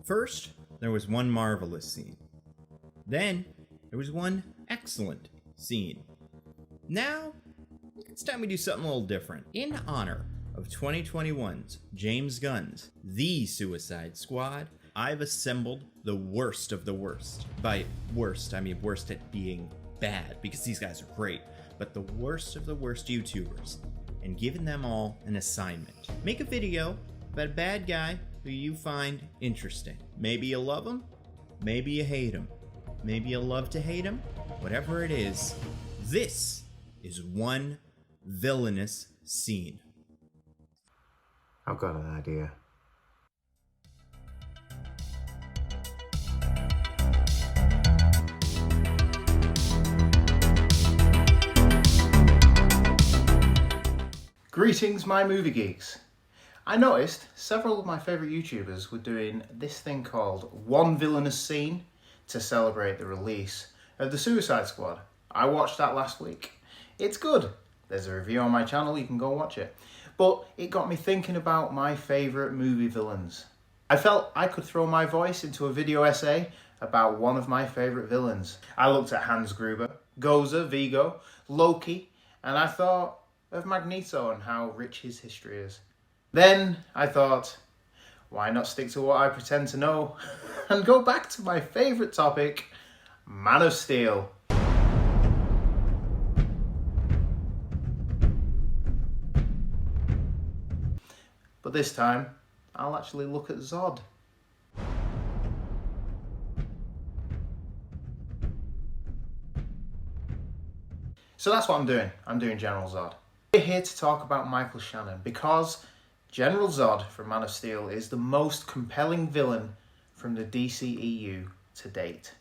First, there was one marvelous scene. Then, there was one excellent scene. Now, it's time we do something a little different. In honor of 2021's James Gunn's The Suicide Squad, I've assembled the worst of the worst. By worst, I mean worst at being bad, because these guys are great, but the worst of the worst YouTubers, and given them all an assignment. Make a video about a bad guy who you find interesting. Maybe you love him, maybe you hate him, maybe you love to hate him. Whatever it is, this is One Villainous Scene. I've got an idea. Greetings, my movie geeks. I noticed several of my favourite YouTubers were doing this thing called One Villainous Scene to celebrate the release of The Suicide Squad. I watched that last week. It's good. There's a review on my channel, you can go watch it. But it got me thinking about my favourite movie villains. I felt I could throw my voice into a video essay about one of my favourite villains. I looked at Hans Gruber, Gozer, Vigo, Loki, and I thought of Magneto and how rich his history is. Then I thought, why not stick to what I pretend to know and go back to my favourite topic, Man of Steel. But this time, I'll actually look at Zod. So that's what I'm doing. I'm doing General Zod. We're here to talk about Michael Shannon because General Zod from Man of Steel is the most compelling villain from the DCEU to date.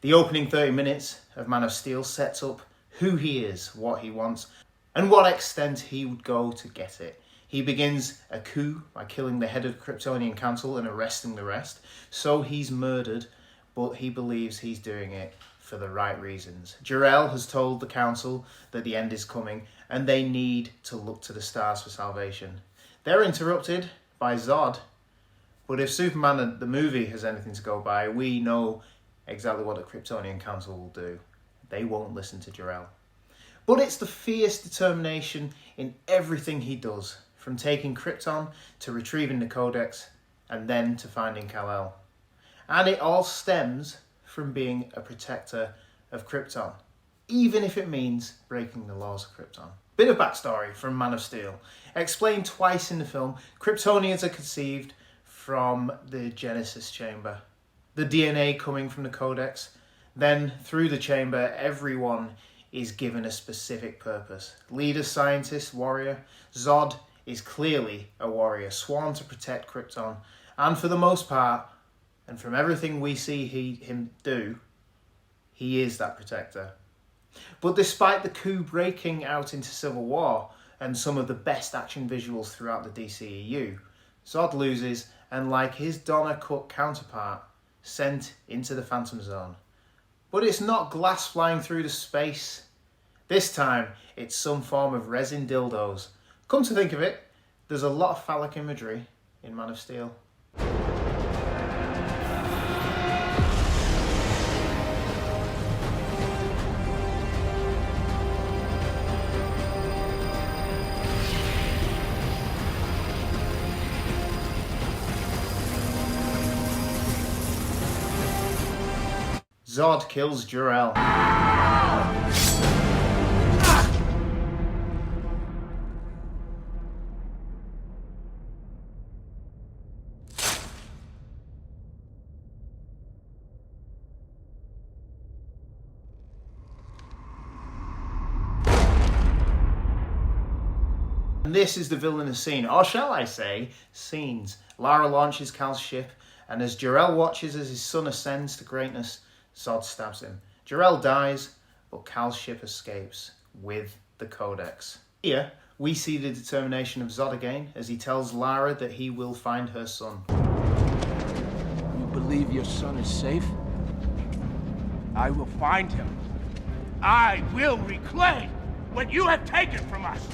The opening 30 minutes of Man of Steel sets up who he is, what he wants, and what extent he would go to get it. He begins a coup by killing the head of the Kryptonian Council and arresting the rest. So he's murdered, but he believes he's doing it for the right reasons. Jor-El has told the council that the end is coming and they need to look to the stars for salvation. They're interrupted by Zod, but if Superman the movie has anything to go by, we know exactly what the Kryptonian Council will do. They won't listen to Jor-El. But it's the fierce determination in everything he does, from taking Krypton to retrieving the Codex and then to finding Kal-El. And it all stems from being a protector of Krypton, even if it means breaking the laws of Krypton. Bit of backstory from Man of Steel. Explained twice in the film, Kryptonians are conceived from the Genesis chamber. The DNA coming from the Codex. Then, through the chamber, everyone is given a specific purpose. Leader, scientist, warrior. Zod is clearly a warrior, sworn to protect Krypton. And for the most part, and from everything we see him do, he is that protector. But despite the coup breaking out into civil war and some of the best action visuals throughout the DCEU, Zod loses and, like his Donna Cook counterpart, sent into the Phantom Zone. But it's not glass flying through the space. This time, it's some form of resin dildos. Come to think of it, there's a lot of phallic imagery in Man of Steel. Zod kills Jor-El. And this is the villainous scene, or shall I say, scenes. Lara launches Kal's ship, and as Jor-El watches as his son ascends to greatness, Zod stabs him. Jor-El dies, but Kal's ship escapes with the Codex. Here, we see the determination of Zod again as he tells Lara that he will find her son. You believe your son is safe? I will find him. I will reclaim what you have taken from us.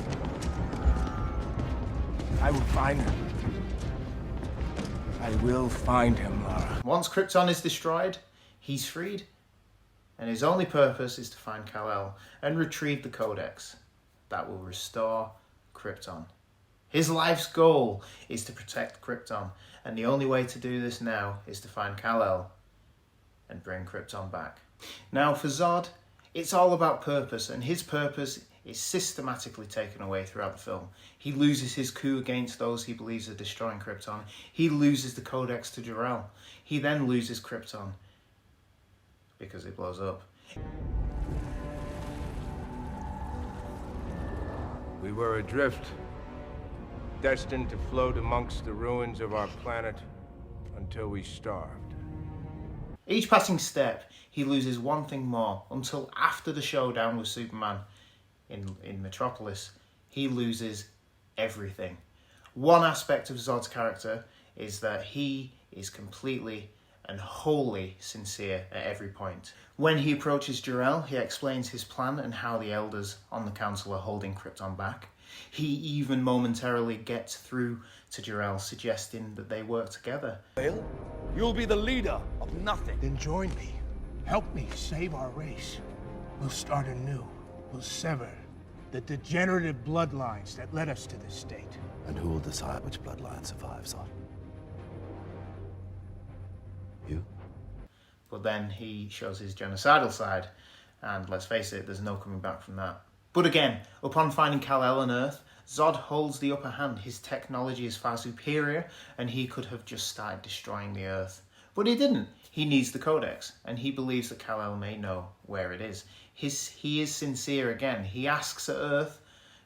I will find him. I I will find him, Lara. Once Krypton is destroyed, he's freed. And his only purpose is to find Kal-El and retrieve the Codex that will restore Krypton. His life's goal is to protect Krypton, and the only way to do this now is to find Kal-El and bring Krypton back. Now for Zod, it's all about purpose, and his purpose is systematically taken away throughout the film. He loses his coup against those he believes are destroying Krypton. He loses the Codex to Jor-El. He then loses Krypton because it blows up. We were adrift, destined to float amongst the ruins of our planet until we starved. Each passing step, he loses one thing more, until after the showdown with Superman in Metropolis, he loses everything. One aspect of Zod's character is that he is completely and wholly sincere at every point. When he approaches Jor-El, he explains his plan and how the elders on the council are holding Krypton back. He even momentarily gets through to Jor-El, suggesting that they work together. Well, you'll be the leader of nothing. Then join me. Help me save our race. We'll start anew. We'll sever the degenerative bloodlines that led us to this state. And who will decide which bloodline survives, Zod? You? But then he shows his genocidal side, and let's face it, there's no coming back from that. But again, upon finding Kal-El on Earth, Zod holds the upper hand. His technology is far superior, and he could have just started destroying the Earth. But he didn't. He needs the Codex, and he believes that Kal-El may know where it is. He is sincere again. He asks at Earth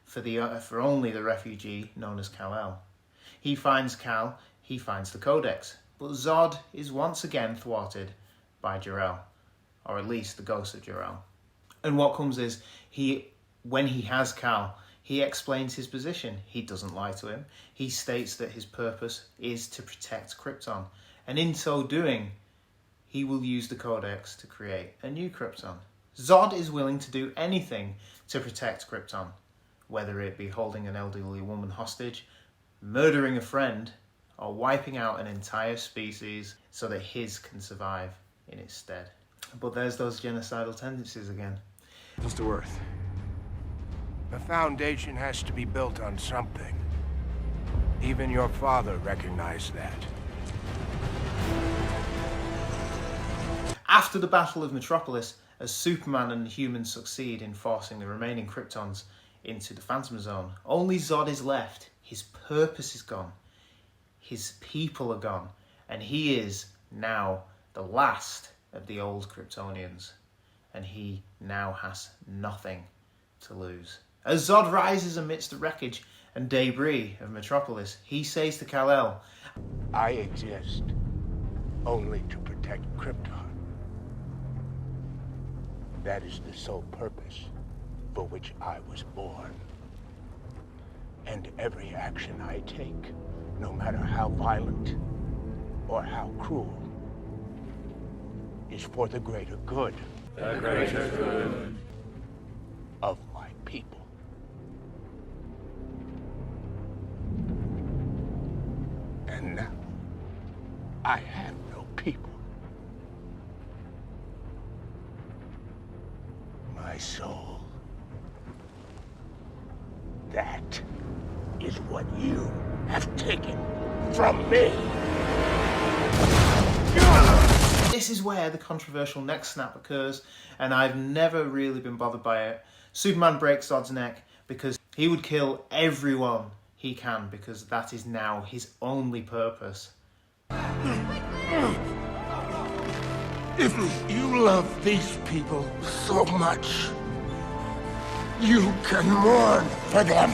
for only the refugee known as Kal-El. He finds Kal, he finds the Codex. But Zod is once again thwarted by Jor-El, or at least the ghost of Jor-El. And what comes is, when he has Kal, he explains his position. He doesn't lie to him. He states that his purpose is to protect Krypton. And in so doing, he will use the Codex to create a new Krypton. Zod is willing to do anything to protect Krypton, whether it be holding an elderly woman hostage, murdering a friend, or wiping out an entire species so that his can survive in its stead. But there's those genocidal tendencies again. Mr. Worth. The foundation has to be built on something. Even your father recognized that. After the Battle of Metropolis, as Superman and humans succeed in forcing the remaining Kryptons into the Phantom Zone, only Zod is left. His purpose is gone. His people are gone. And he is now the last of the old Kryptonians. And he now has nothing to lose. As Zod rises amidst the wreckage and debris of Metropolis, he says to Kal-El, I exist only to protect Krypton. That is the sole purpose for which I was born. And every action I take, no matter how violent or how cruel, is for the greater good. The greater good. Of my people. And now, I have no people. My soul. That is what you have taken from me. This is where the controversial neck snap occurs, and I've never really been bothered by it. Superman breaks Zod's neck because he would kill everyone he can, because that is now his only purpose. If you love these people so much, you can mourn for them.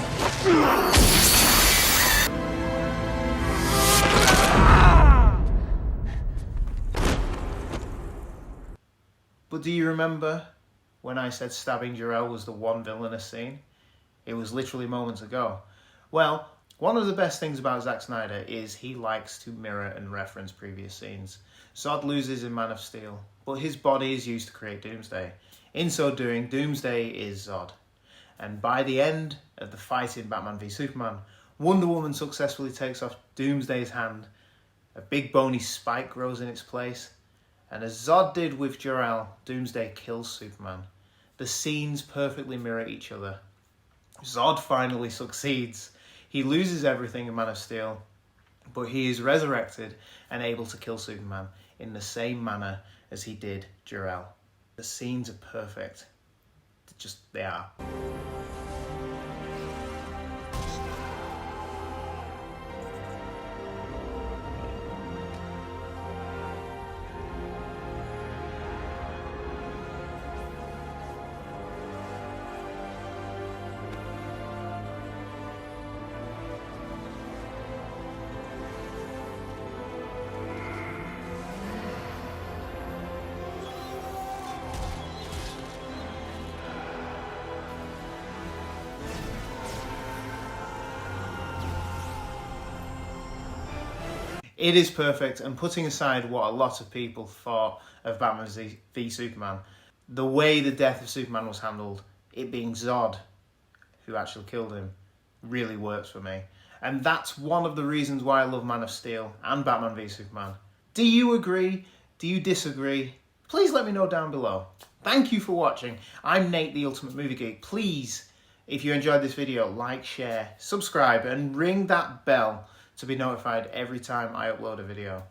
But do you remember when I said stabbing Jor-El was the one villainous scene? It was literally moments ago. Well, one of the best things about Zack Snyder is he likes to mirror and reference previous scenes. Zod loses in Man of Steel, but his body is used to create Doomsday. In so doing, Doomsday is Zod. And by the end of the fight in Batman v Superman, Wonder Woman successfully takes off Doomsday's hand A big bony spike grows in its place. And as Zod did with Jor-El, Doomsday kills Superman. The scenes perfectly mirror each other. Zod finally succeeds. He loses everything in Man of Steel, but he is resurrected and able to kill Superman in the same manner as he did Jor-El. The scenes are perfect. They are. It is perfect, and putting aside what a lot of people thought of Batman v Superman, the way the death of Superman was handled, it being Zod who actually killed him, really works for me. And that's one of the reasons why I love Man of Steel and Batman v Superman. Do you agree? Do you disagree? Please let me know down below. Thank you for watching. I'm Nate, the Ultimate Movie Geek. Please, if you enjoyed this video, like, share, subscribe, and ring that bell to be notified every time I upload a video.